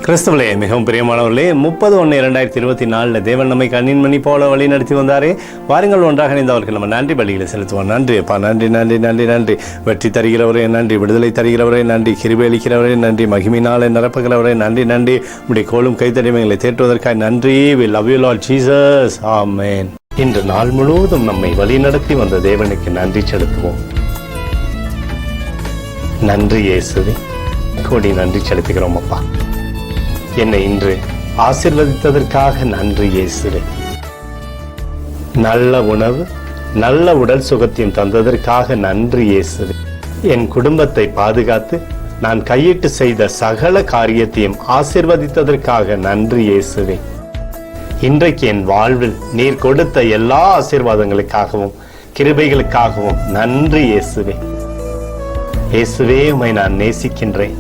கிறிஸ்துவலே மிகவும் பிரியமானவர்களே, 30/1/2024 தேவன் நம்மை கண்ணின் மணி போல வழி நடத்தி வந்தாரே. வாருங்கள், ஒன்றாக இணைந்தவர்கள் நம்ம நன்றி பலிகளை செலுத்துவோம். நன்றி அப்பா, நன்றி நன்றி நன்றி நன்றி. வெற்றி தருகிறவரே நன்றி, விடுதலை தருகிறவரே நன்றி, கிருபை அளிக்கிறவரே நன்றி, மகிமையினாலே நிரப்புகிறவரே நன்றி நன்றி. உடைய கோலும் கைத்தடிமைகளை தேற்றுவதற்காக நன்றி. We love you Lord Jesus. ஆமென். இன்று நாள் முழுவதும் நம்மை வழி நடத்தி வந்த தேவனுக்கு நன்றி செலுத்துவோம். நன்றி இயேசுவே, கோடி நன்றி செலுத்துகிறோம் அப்பா. என்னை இன்று ஆசீர்வதித்ததற்காக நன்றி இயேசுவே. நல்ல உணவு, நல்ல உடல் சுகத்தையும் தந்ததற்காக நன்றி இயேசுவே. என் குடும்பத்தை பாதுகாத்து நான் கையிட்டு செய்த சகல காரியத்தையும் ஆசீர்வதித்ததற்காக நன்றி இயேசுவே. இன்றைக்கு என் வாழ்வில் நீர் கொடுத்த எல்லா ஆசீர்வாதங்களுக்காகவும் கிருபைகளுக்காகவும் நன்றி இயேசுவே. இயேசுவே, உம்மை நான் நேசிக்கின்றேன்.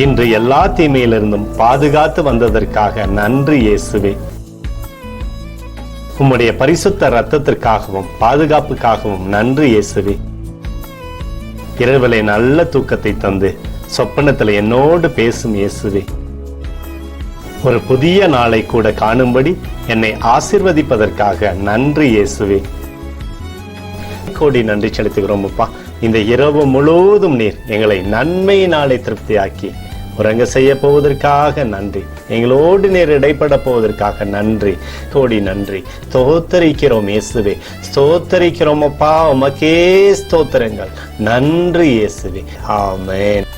இன்று எல்லா தீமையிலிருந்தும் பாதுகாத்து வந்ததற்காக நன்றி இயேசுவே. உம்முடைய பரிசுத்த இரத்தத்திற்காகவும் பாதுகாப்புக்காகவும் நன்றி இயேசுவே. இரவிலே நல்ல தூக்கத்தை தந்து சொப்பனத்தில் என்னோடு பேசும் இயேசுவே. ஒரு புதிய நாளை கூட காணும்படி என்னை ஆசீர்வதிப்பதற்காக நன்றி இயேசுவே. கோடி நன்றி செலுத்துகிறோம் அப்பா. இந்த இரவு முழுவதும் நீர் எங்களை நன்மையினாலே திருப்தியாக்கி உறங்க செய்ய போவதற்காக நன்றி. எங்களோடு நீர் இடைப்பட போவதற்காக நன்றி, கோடி நன்றி. ஸ்தோத்தரிக்கிறோம் இயேசுவே, ஸ்தோத்தரிக்கிறோம் அப்பா. உமக்கே ஸ்தோத்திரங்கள். நன்றி இயேசுவே. ஆமென்.